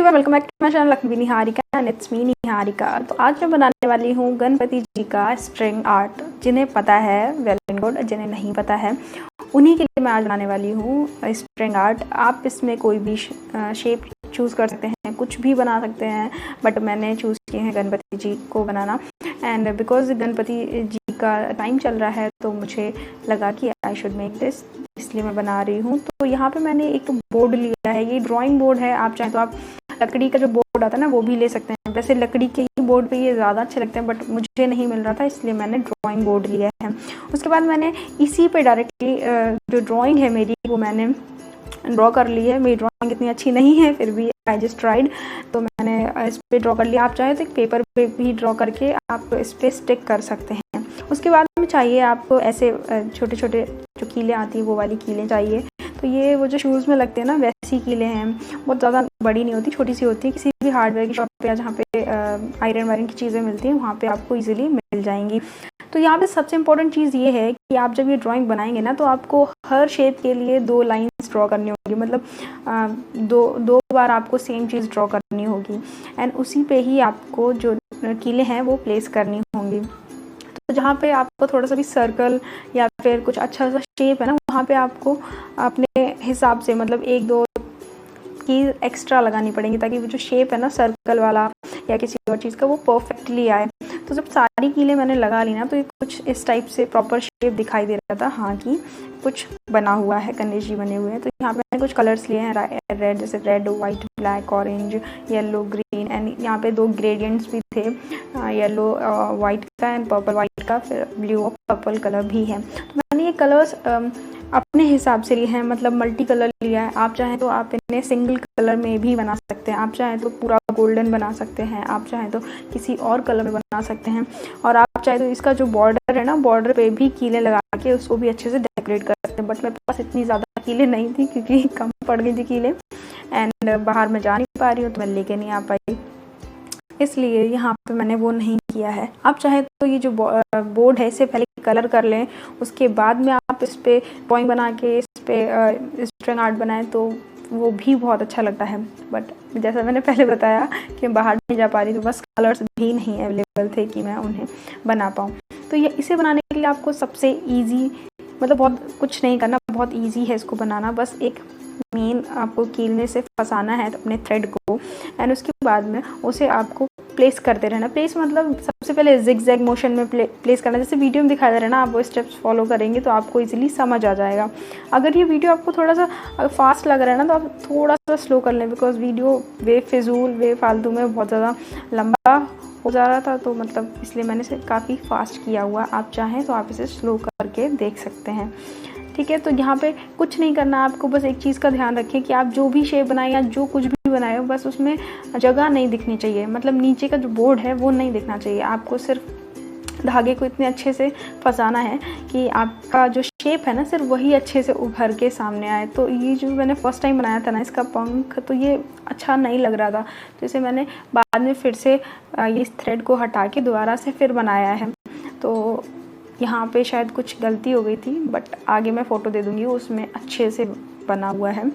Everyone, welcome back to my channel Lucknowi Niharika and it's me Niharika. तो आज मैं बनाने वाली हूँ गणपति जी का स्ट्रिंग आर्ट। जिन्हें पता है वेल एंड गुड, जिन्हें नहीं पता है उन्हीं के लिए मैं आज बनाने वाली हूँ स्ट्रिंग आर्ट। आप इसमें कोई भी शेप चूज़ कर सकते हैं, कुछ भी बना सकते हैं, बट मैंने चूज़ किए हैं गणपति जी को बनाना। एंड बिकॉज गणपति जी का टाइम चल रहा है तो मुझे लगा कि आई शुड मेक दिस, इसलिए मैं बना रही हूँ। तो यहाँ पे मैंने एक बोर्ड लिया है, ये ड्राइंग बोर्ड है। आप चाहें तो आप लकड़ी का जो बोर्ड आता है ना वो भी ले सकते हैं। वैसे लकड़ी के ही बोर्ड पे ये ज़्यादा अच्छे लगते हैं, बट मुझे नहीं मिल रहा था इसलिए मैंने ड्राइंग बोर्ड लिया है। उसके बाद मैंने इसी पे डायरेक्टली जो ड्राइंग है मेरी वो मैंने ड्रॉ कर ली है। मेरी ड्राइंग इतनी अच्छी नहीं है, फिर भी आई जस्ट ट्राइड, तो मैंने इस पर ड्रॉ कर लिया। आप चाहें तो एक पेपर पे भी ड्रॉ करके आप इस पर स्टिक कर सकते हैं। उसके बाद में चाहिए आपको ऐसे छोटे छोटे जो कीलें आती है वो वाली कीलें चाहिए। तो ये वो जो शूज़ में लगते हैं ना वैसी कीलें हैं, बहुत ज़्यादा बड़ी नहीं होती, छोटी सी होती है। किसी भी हार्डवेयर की शॉप पे या जहाँ पे आयरन वायरन की चीज़ें मिलती हैं वहाँ पे आपको इजीली मिल जाएंगी। तो यहाँ पे सबसे इम्पोर्टेंट चीज़ ये है कि आप जब ये ड्राइंग बनाएंगे ना तो आपको हर शेप के लिए 2 लाइंस ड्रॉ करनी होगी, मतलब दो बार आपको सेम चीज़ ड्रॉ करनी होगी। एंड उसी पे ही आपको जो कीलें हैं वो प्लेस करनी होंगी। तो जहाँ पे आपको थोड़ा सा भी सर्कल या फिर कुछ अच्छा सा शेप है ना, वहाँ पे आपको अपने हिसाब से मतलब 1-2 की एक्स्ट्रा लगानी पड़ेंगी, ताकि वो जो शेप है ना सर्कल वाला या किसी और चीज़ का वो परफेक्टली आए। तो जब सारी कीलें मैंने लगा ली ना तो ये कुछ इस टाइप से प्रॉपर शेप दिखाई दे रहा था, हाँ कि कुछ बना हुआ है, गणेश जी बने हुए हैं। तो यहाँ पे मैंने कुछ कलर्स लिए हैं, रेड, जैसे red, white, black, orange, yellow, green. And यहाँ पे 2 ग्रेडियंट्स भी थे, येलो वाइट का एंड पर्पल वाइट का, फिर ब्लू और पर्पल कलर भी है। तो मैंने ये कलर्स अपने हिसाब से लिए हैं, मतलब मल्टी कलर लिया है। आप चाहें तो आप इन्हें सिंगल कलर में भी बना सकते हैं, आप चाहें तो पूरा गोल्डन बना सकते हैं, आप चाहें तो किसी और कलर में बना सकते हैं। और आप चाहें तो इसका जो बॉर्डर है ना, बॉर्डर पे भी कीलें लगा के उसको भी अच्छे से डेकोरेट कर सकते हैं। बट मेरे पास इतनी ज़्यादा कीलें नहीं थी क्योंकि कम पड़ गई थी कीलें, एंड बाहर मैं जा नहीं पा रही हूँ तो मैं लेके नहीं आ पाई, इसलिए यहाँ पे मैंने वो नहीं किया है। आप चाहे तो ये जो बोर्ड है इसे पहले कलर कर लें, उसके बाद में आप इस पर ड्राइंग बना के इस पर स्ट्रिंग आर्ट बनाएं तो वो भी बहुत अच्छा लगता है। बट जैसा मैंने पहले बताया कि बाहर नहीं जा पा रही, तो बस कलर्स भी नहीं अवेलेबल थे कि मैं उन्हें बना पाऊँ। तो ये इसे बनाने के लिए आपको सबसे ईजी, मतलब बहुत कुछ नहीं करना, बहुत ईजी है इसको बनाना। बस एक मेन आपको कीलने से फंसाना है अपने थ्रेड को, एंड उसके बाद में उसे आपको प्लेस करते रहना। प्लेस मतलब सबसे पहले जिग-जैग मोशन में प्लेस करना, जैसे वीडियो में दिखाया जा रहा है ना, आप वो स्टेप्स फॉलो करेंगे तो आपको इजीली समझ आ जाएगा। अगर ये वीडियो आपको थोड़ा सा फास्ट लग रहा है ना तो आप थोड़ा सा स्लो कर लें, बिकॉज वीडियो वे फालतू में बहुत ज़्यादा लंबा हो जा रहा था, तो मतलब इसलिए मैंने इसे काफ़ी फास्ट किया हुआ। आप चाहें तो आप इसे स्लो करके देख सकते हैं, ठीक है। तो यहाँ पे कुछ नहीं करना आपको, बस एक चीज़ का ध्यान रखें कि आप जो भी शेप बनाएं या जो कुछ भी बनाए हो, बस उसमें जगह नहीं दिखनी चाहिए, मतलब नीचे का जो बोर्ड है वो नहीं दिखना चाहिए। आपको सिर्फ धागे को इतने अच्छे से फंसाना है कि आपका जो शेप है ना सिर्फ वही अच्छे से उभर के सामने आए। तो ये जो मैंने फर्स्ट टाइम बनाया था ना इसका पंख, तो ये अच्छा नहीं लग रहा था, तो इसे मैंने बाद में फिर से इस थ्रेड को हटा के दोबारा से फिर बनाया है। तो यहाँ पे शायद कुछ गलती हो गई थी, बट आगे मैं फ़ोटो दे दूँगी, उसमें अच्छे से बना हुआ है।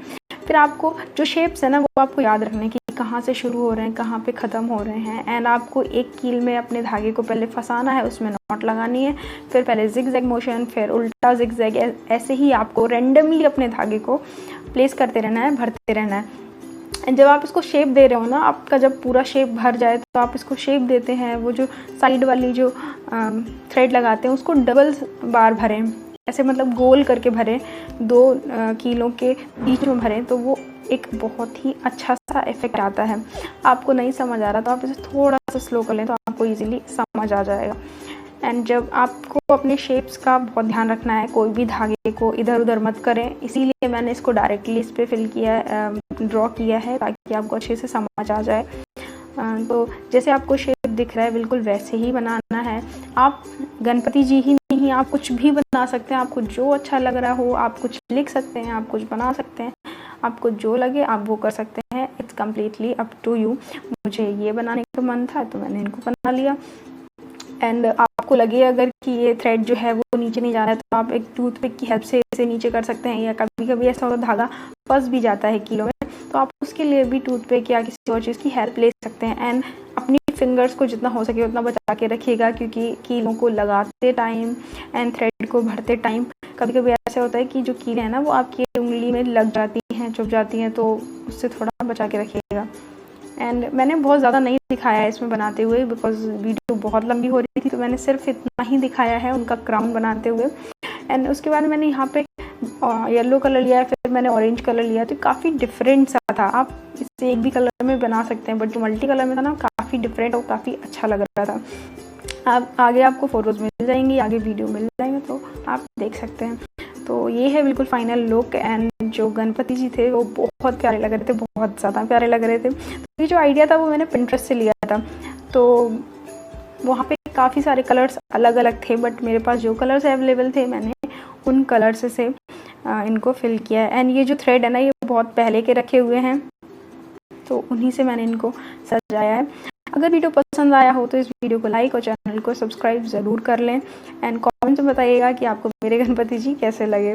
फिर आपको जो शेप्स है ना वो आपको याद रखने की, कहाँ से शुरू हो रहे हैं, कहाँ पे ख़त्म हो रहे हैं। एंड आपको एक कील में अपने धागे को पहले फंसाना है, उसमें नॉट लगानी है, फिर पहले जिग-जैग मोशन, फिर उल्टा जिग-जैग, ऐसे ही आपको रेंडमली अपने धागे को प्लेस करते रहना है, भरते रहना है। जब आप इसको शेप दे रहे हो ना, आपका जब पूरा शेप भर जाए तो आप इसको शेप देते हैं, वो जो साइड वाली जो थ्रेड लगाते हैं उसको डबल बार भरें, ऐसे मतलब गोल करके भरें, 2 कीलों के बीच में भरें, तो वो एक बहुत ही अच्छा सा इफेक्ट आता है। आपको नहीं समझ आ रहा तो आप इसे थोड़ा सा स्लो कर लें तो आपको इजीली समझ आ जाएगा। एंड जब आपको अपने शेप्स का बहुत ध्यान रखना है, कोई भी धागे को इधर उधर मत करें, इसीलिए मैंने इसको डायरेक्टली इस पर फिल किया, ड्रॉ किया है, ताकि आपको अच्छे से समझ आ जाए। तो जैसे आपको शेप दिख रहा है बिल्कुल वैसे ही बनाना है। आप गणपति जी ही नहीं, आप कुछ भी बना सकते हैं, आपको जो अच्छा लग रहा हो, आप कुछ लिख सकते हैं, आप कुछ बना सकते हैं, आपको जो लगे आप वो कर सकते हैं। It's completely up to you. मुझे ये बनाने का मन था तो मैंने इनको बना लिया। एंड आपको लगे अगर कि ये थ्रेड जो है वो नीचे नहीं जा रहा है तो आप एक टूथपिक की हेल्प से इसे नीचे कर सकते हैं, या कभी कभी ऐसा होता धागा फंस भी जाता है कीलों में, तो आप उसके लिए भी टूथपिक या किसी और चीज़ की हेल्प ले सकते हैं। एंड अपनी फिंगर्स को जितना हो सके उतना बचा के रखिएगा, क्योंकि कीलों को लगाते टाइम एंड थ्रेड को भरते टाइम कभी कभी ऐसा होता है कि जो कीलें हैं ना वो आपकी उंगली में लग जाती हैं, चुभ जाती हैं, तो उससे थोड़ा बचा के रखिएगा। एंड मैंने बहुत ज़्यादा नहीं दिखाया है इसमें बनाते हुए, बिकॉज वीडियो बहुत लंबी हो रही थी, तो मैंने सिर्फ इतना ही दिखाया है उनका क्राउन बनाते हुए। एंड उसके बाद मैंने यहाँ पे येलो कलर लिया है, फिर मैंने ऑरेंज कलर लिया, तो काफ़ी डिफरेंट सा था। आप इससे एक भी कलर में बना सकते हैं, बट जो मल्टी कलर में था ना काफ़ी डिफरेंट और काफ़ी अच्छा लग रहा था। आप आगे आपको फ़ोटोज़ मिल जाएंगी, आगे वीडियो मिल जाएंगे, तो आप देख सकते हैं। तो ये है बिल्कुल फाइनल लुक। एंड जो गणपति जी थे वो बहुत प्यारे लग रहे थे, बहुत ज़्यादा प्यारे लग रहे थे। तो ये जो आइडिया था वो मैंने पिंटरेस्ट से लिया था, तो वहाँ पे काफ़ी सारे कलर्स अलग अलग थे, बट मेरे पास जो कलर्स अवेलेबल थे मैंने उन कलर्स से इनको फिल किया है। एंड ये जो थ्रेड है ना ये बहुत पहले के रखे हुए हैं, तो उन्हीं से मैंने इनको सजाया है। अगर वीडियो पसंद आया हो तो इस वीडियो को लाइक और चैनल को सब्सक्राइब ज़रूर कर लें। एंड कमेंट में बताइएगा कि आपको मेरे गणपति जी कैसे लगे।